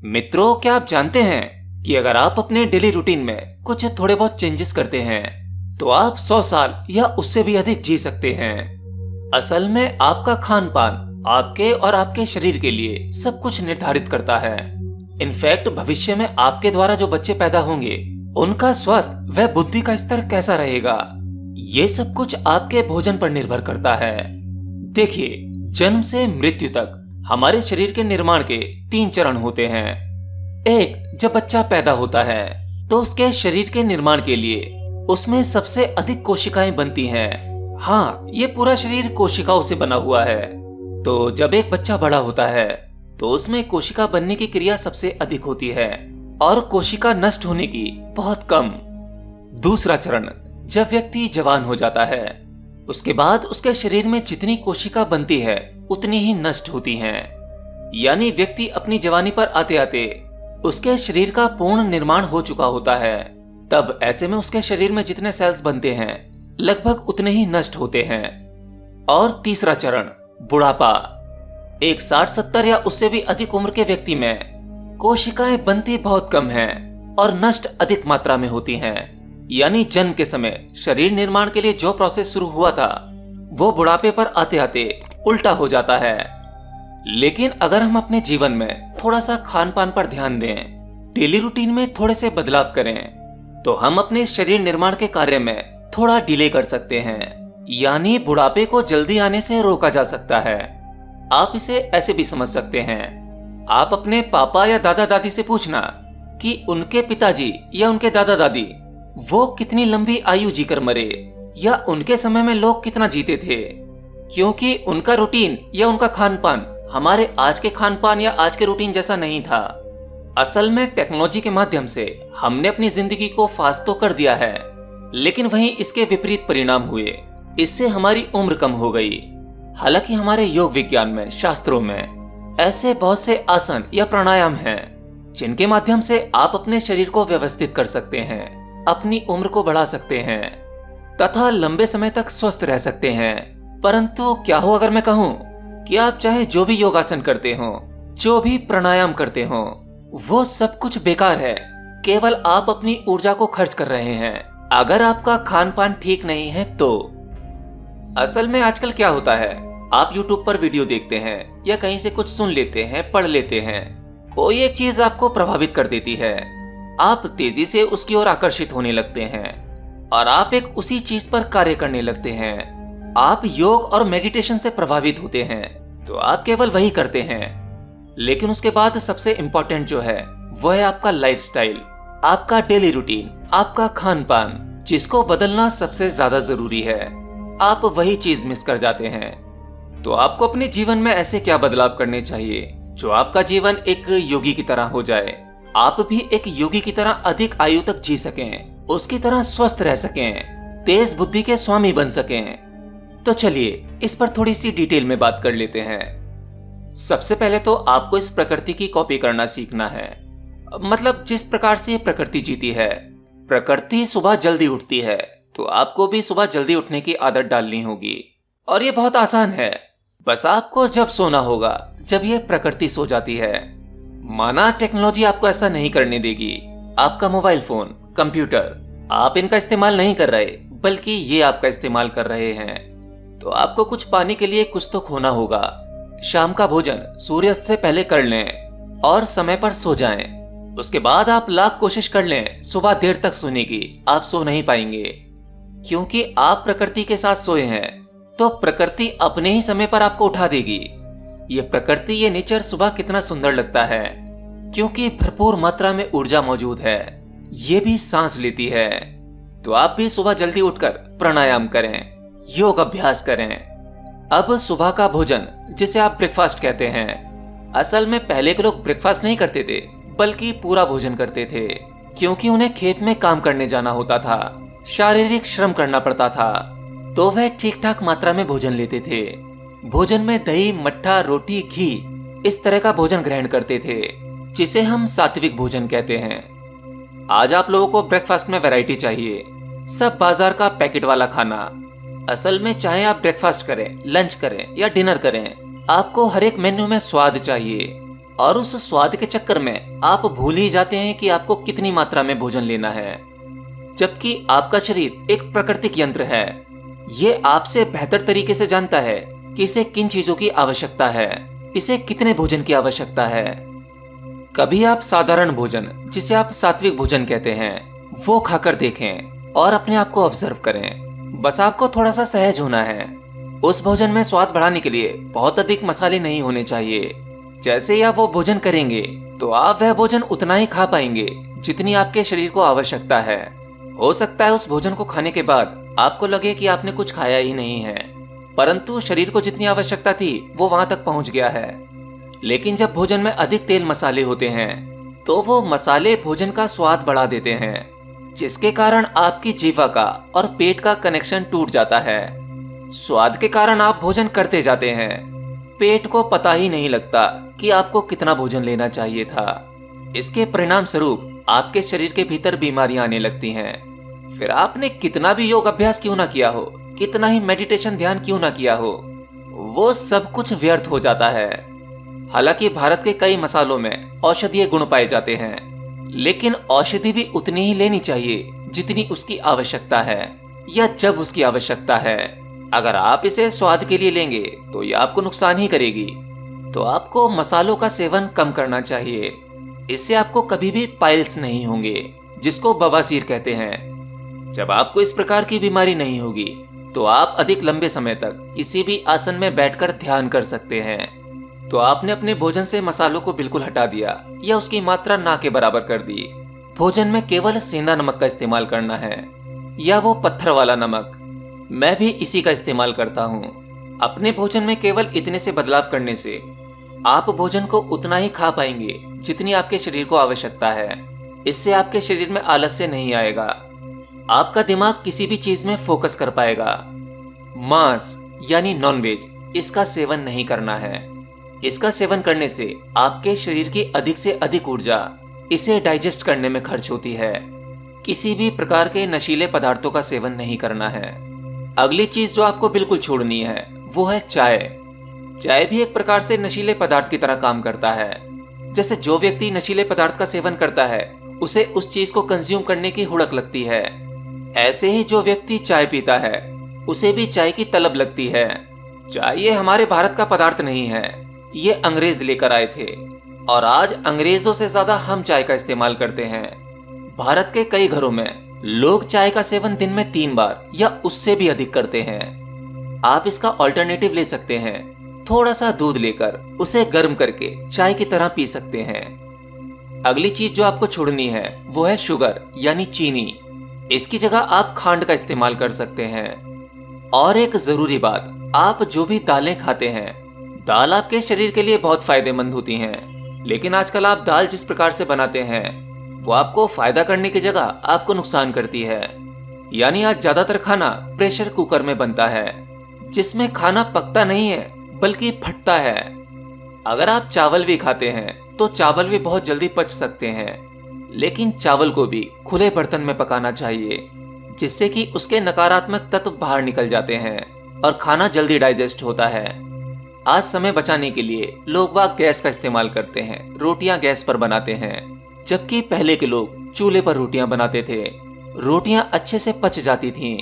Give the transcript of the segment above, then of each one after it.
मित्रों, क्या आप जानते हैं कि अगर आप अपने डेली रूटीन में कुछ थोड़े बहुत चेंजेस करते हैं तो आप 100 साल या उससे भी अधिक जी सकते हैं। असल में आपका खान पान आपके और आपके शरीर के लिए सब कुछ निर्धारित करता है। इनफैक्ट भविष्य में आपके द्वारा जो बच्चे पैदा होंगे उनका स्वास्थ्य व बुद्धि का स्तर कैसा रहेगा, ये सब कुछ आपके भोजन पर निर्भर करता है। देखिए, जन्म से मृत्यु तक हमारे शरीर के निर्माण के 3 चरण होते हैं। एक, जब बच्चा पैदा होता है तो उसके शरीर के निर्माण के लिए उसमें सबसे अधिक कोशिकाएं बनती हैं। हाँ, ये पूरा शरीर कोशिकाओं से बना हुआ है। तो जब एक बच्चा बड़ा होता है तो उसमें कोशिका बनने की क्रिया सबसे अधिक होती है और कोशिका नष्ट होने की बहुत कम। दूसरा चरण, जब व्यक्ति जवान हो जाता है उसके बाद उसके शरीर में जितनी कोशिका बनती है उतनी ही नष्ट होती हैं। यानी व्यक्ति अपनी जवानी पर आते आते उसके शरीर का पूर्ण निर्माण हो चुका होता है। तब ऐसे में उसके शरीर में जितने सेल्स बनते हैं लगभग उतने ही नष्ट होते हैं। और तीसरा चरण, बुढ़ापा। एक 60-70 या उससे भी अधिक उम्र के व्यक्ति में कोशिकाएं बनती बहुत कम हैं और नष्ट अधिक मात्रा में होती हैं। यानी जन्म के समय शरीर निर्माण के लिए जो प्रोसेस शुरू हुआ था वो बुढ़ापे पर आते आते उल्टा हो जाता है। लेकिन अगर हम अपने जीवन में थोड़ा सा खान पान पर ध्यान दें, डेली रूटीन में थोड़े से बदलाव करें तो हम अपने शरीर निर्माण के कार्य में थोड़ा डिले कर सकते हैं। यानी बुढ़ापे को जल्दी आने से रोका जा सकता है। आप इसे ऐसे भी समझ सकते हैं, आप अपने पापा या दादा दादी से पूछना कि उनके पिताजी या उनके दादा दादी वो कितनी लंबी आयु जीकर मरे या उनके समय में लोग कितना जीते थे, क्योंकि उनका रूटीन या उनका खान पान हमारे आज के खान पान या आज के रूटीन जैसा नहीं था। असल में टेक्नोलॉजी के माध्यम से हमने अपनी जिंदगी को फास्ट तो कर दिया है, लेकिन वहीं इसके विपरीत परिणाम हुए। इससे हमारी उम्र कम हो गई। हालांकि हमारे योग विज्ञान में, शास्त्रों में ऐसे बहुत से आसन या प्राणायाम हैं जिनके माध्यम से आप अपने शरीर को व्यवस्थित कर सकते हैं, अपनी उम्र को बढ़ा सकते हैं तथा लंबे समय तक स्वस्थ रह सकते हैं। परंतु क्या हो अगर मैं कहूं कि आप चाहे जो भी योगासन करते हो, जो भी प्राणायाम करते हो, वो सब कुछ बेकार है। केवल आप अपनी ऊर्जा को खर्च कर रहे हैं अगर आपका खान पान ठीक नहीं है तो। असल में आजकल क्या होता है, आप YouTube पर वीडियो देखते हैं या कहीं से कुछ सुन लेते हैं, पढ़ लेते हैं, कोई एक चीज आपको प्रभावित कर देती है, आप तेजी से उसकी ओर आकर्षित होने लगते हैं और आप एक उसी चीज पर कार्य करने लगते हैं। आप योग और मेडिटेशन से प्रभावित होते हैं तो आप केवल वही करते हैं। लेकिन उसके बाद सबसे इंपॉर्टेंट जो है वो है आपका लाइफस्टाइल, आपका डेली रूटीन, आपका खान पान, जिसको बदलना सबसे ज्यादा जरूरी है। आप वही चीज मिस कर जाते हैं। तो आपको अपने जीवन में ऐसे क्या बदलाव करने चाहिए जो आपका जीवन एक योगी की तरह हो जाए, आप भी एक योगी की तरह अधिक आयु तक जी सकें, उसकी तरह स्वस्थ रह सकें, तेज बुद्धि के स्वामी बन सकें। तो चलिए इस पर थोड़ी सी डिटेल में बात कर लेते हैं। सबसे पहले तो आपको इस प्रकृति की कॉपी करना सीखना है। मतलब जिस प्रकार से प्रकृति जीती है, प्रकृति सुबह जल्दी उठती है तो आपको भी सुबह जल्दी उठने की आदत डालनी होगी। और ये बहुत आसान है, बस आपको जब सोना होगा जब ये प्रकृति सो जाती है। माना टेक्नोलॉजी आपको ऐसा नहीं करने देगी। आपका मोबाइल फोन, कंप्यूटर, आप इनका इस्तेमाल नहीं कर रहे बल्कि ये आपका इस्तेमाल कर रहे हैं। तो आपको कुछ पाने के लिए कुछ तो खोना होगा। शाम का भोजन सूर्यास्त से पहले कर लें और समय पर सो जाएं। उसके बाद आप लाख कोशिश कर लें सुबह देर तक सोने की, आप सो नहीं पाएंगे, क्योंकि आप प्रकृति के साथ सोए हैं तो प्रकृति अपने ही समय पर आपको उठा देगी। ये प्रकृति, ये नेचर सुबह कितना सुंदर लगता है, क्योंकि भरपूर मात्रा में ऊर्जा मौजूद है, ये भी सांस लेती है। तो आप भी सुबह जल्दी उठकर प्राणायाम करें, योग अभ्यास करें। अब सुबह का भोजन, जिसे आप ब्रेकफास्ट कहते हैं, असल में पहले के लोग ब्रेकफास्ट नहीं करते थे बल्कि पूरा भोजन करते थे, क्योंकि उन्हें खेत में काम करने जाना होता था, शारीरिक श्रम करना पड़ता था, तो वह ठीक ठाक मात्रा में भोजन लेते थे। भोजन में दही, मट्ठा, रोटी, घी, इस तरह का भोजन ग्रहण करते थे, जिसे हम सात्विक भोजन कहते हैं। आज आप लोगों को ब्रेकफास्ट में वैरायटी चाहिए, सब बाजार का पैकेट वाला खाना। असल में चाहे आप ब्रेकफास्ट करें, लंच करें या डिनर करें, आपको हर एक मेन्यू में स्वाद चाहिए। और उस स्वाद के चक्कर में आप भूल ही जाते हैं कि आपको कितनी मात्रा में भोजन लेना है। जबकि आपका शरीर एक प्राकृतिक यंत्र है। ये आपसे बेहतर तरीके से जानता है कि इसे किन चीजों की आवश्यकता है, इसे कितने भोजन की आवश्यकता है। कभी आप साधारण भोजन, जिसे आप सात्विक भोजन कहते हैं, वो खाकर देखें और अपने आप को ऑब्जर्व करें। बस आपको थोड़ा सा सहज होना है। उस भोजन में स्वाद बढ़ाने के लिए बहुत अधिक मसाले नहीं होने चाहिए। जैसे ही आप वो भोजन करेंगे तो आप वह भोजन उतना ही खा पाएंगे जितनी आपके शरीर को आवश्यकता है। हो सकता है उस भोजन को खाने के बाद आपको लगे कि आपने कुछ खाया ही नहीं है, परंतु शरीर को जितनी आवश्यकता थी वो वहां तक पहुंच गया है। लेकिन जब भोजन में अधिक तेल मसाले होते हैं तो वो मसाले भोजन का स्वाद बढ़ा देते हैं, जिसके कारण आपकी जीवा का और पेट का कनेक्शन टूट जाता है। स्वाद के कारण आप भोजन करते जाते हैं, पेट को पता ही नहीं लगता कि आपको कितना भोजन लेना चाहिए था। इसके परिणाम स्वरूप आपके शरीर के भीतर बीमारियां आने लगती हैं। फिर आपने कितना भी योग अभ्यास क्यों ना किया हो, कितना ही मेडिटेशन ध्यान क्यों ना किया हो, वो सब कुछ व्यर्थ हो जाता है। हालांकि भारत के कई मसालों में औषधीय गुण पाए जाते हैं, लेकिन औषधि भी उतनी ही लेनी चाहिए जितनी उसकी आवश्यकता है या जब उसकी आवश्यकता है। अगर आप इसे स्वाद के लिए लेंगे तो यह आपको नुकसान ही करेगी। तो आपको मसालों का सेवन कम करना चाहिए। इससे आपको कभी भी पाइल्स नहीं होंगे, जिसको बवासीर कहते हैं। जब आपको इस प्रकार की बीमारी नहीं होगी तो आप अधिक लंबे समय तक किसी भी आसन में बैठकर ध्यान कर सकते हैं। तो आपने अपने भोजन से मसालों को बिल्कुल हटा दिया या उसकी मात्रा ना के बराबर कर दी। भोजन में केवल सेंधा नमक का इस्तेमाल करना है या वो पत्थर वाला नमक। मैं भी इसी का इस्तेमाल करता हूँ। अपने भोजन में केवल इतने से बदलाव करने से आप भोजन को उतना ही खा पाएंगे जितनी आपके शरीर को आवश्यकता है। इससे आपके शरीर में आलस्य नहीं आएगा। आपका दिमाग किसी भी चीज में फोकस कर पाएगा। मांस यानी नॉनवेज, इसका सेवन नहीं करना है। इसका सेवन करने से आपके शरीर की अधिक से अधिक ऊर्जा इसे डाइजेस्ट करने में खर्च होती है। किसी भी प्रकार के नशीले पदार्थों का सेवन नहीं करना है। अगली चीज जो आपको बिल्कुल छोड़नी है वो है चाय। चाय भी एक प्रकार से नशीले पदार्थ की तरह काम करता है। जैसे जो व्यक्ति नशीले पदार्थ का सेवन करता है उसे उस चीज को कंज्यूम करने की हुड़क लगती है, ऐसे ही जो व्यक्ति चाय पीता है उसे भी चाय की तलब लगती है। चाय ये हमारे भारत का पदार्थ नहीं है, ये अंग्रेज लेकर आए थे और आज अंग्रेजों से ज्यादा हम चाय का इस्तेमाल करते हैं। भारत के कई घरों में लोग चाय का सेवन दिन में 3 बार या उससे भी अधिक करते हैं। आप इसका ऑल्टरनेटिव ले सकते हैं। थोड़ा सा दूध लेकर उसे गर्म करके चाय की तरह पी सकते हैं। अगली चीज जो आपको छोड़नी है वो है शुगर यानी चीनी। इसकी जगह आप खांड का इस्तेमाल कर सकते हैं। और एक जरूरी बात, आप जो भी दालें खाते हैं, दाल आपके शरीर के लिए बहुत फायदेमंद होती हैं, लेकिन आजकल आप दाल जिस प्रकार से बनाते हैं वो आपको फायदा करने की जगह आपको नुकसान करती है। यानी आज ज्यादातर खाना प्रेशर कुकर में बनता है, जिसमें खाना पकता नहीं है बल्कि फटता है। अगर आप चावल भी खाते हैं तो चावल भी बहुत जल्दी पच सकते हैं, लेकिन चावल को भी खुले बर्तन में पकाना चाहिए, जिससे कि उसके नकारात्मक तत्व बाहर निकल जाते हैं और खाना जल्दी डाइजेस्ट होता है। आज समय बचाने के लिए लोग बाग गैस का इस्तेमाल करते हैं, रोटियां गैस पर बनाते हैं, जबकि पहले के लोग चूल्हे पर रोटियां बनाते थे। रोटियां अच्छे से पच जाती थीं।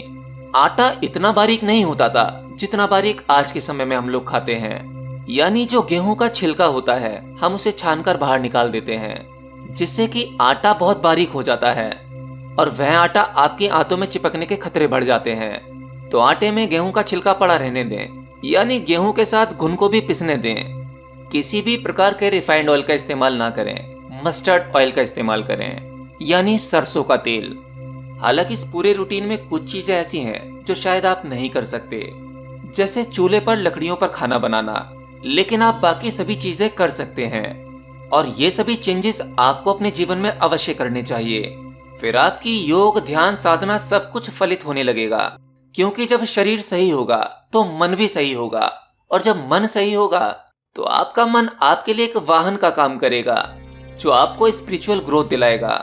आटा इतना बारीक नहीं होता था जितना बारीक आज के समय में हम लोग खाते हैं। यानी जो गेहूं का छिलका होता है हम उसे छानकर बाहर निकाल देते हैं, जिससे कि आटा बहुत बारीक हो जाता है और वह आटा आपकी आंतों में चिपकने के खतरे बढ़ जाते हैं। तो आटे में गेहूं का छिलका पड़ा रहने दें, यानी गेहूं के साथ घुन को भी पिसने दें। किसी भी प्रकार के रिफाइंड ऑयल का इस्तेमाल ना करें, मस्टर्ड ऑयल का इस्तेमाल करें, यानी सरसों का तेल। हालांकि इस पूरे रूटीन में कुछ चीजें ऐसी हैं जो शायद आप नहीं कर सकते, जैसे चूल्हे पर लकड़ियों पर खाना बनाना, लेकिन आप बाकी सभी चीजें कर सकते हैं। और ये सभी चेंजेस आपको अपने जीवन में अवश्य करने चाहिए। फिर आपकी योग, ध्यान, साधना सब कुछ फलित होने लगेगा, क्योंकि जब शरीर सही होगा तो मन भी सही होगा, और जब मन सही होगा तो आपका मन आपके लिए एक वाहन का काम करेगा जो आपको स्पिरिचुअल ग्रोथ दिलाएगा।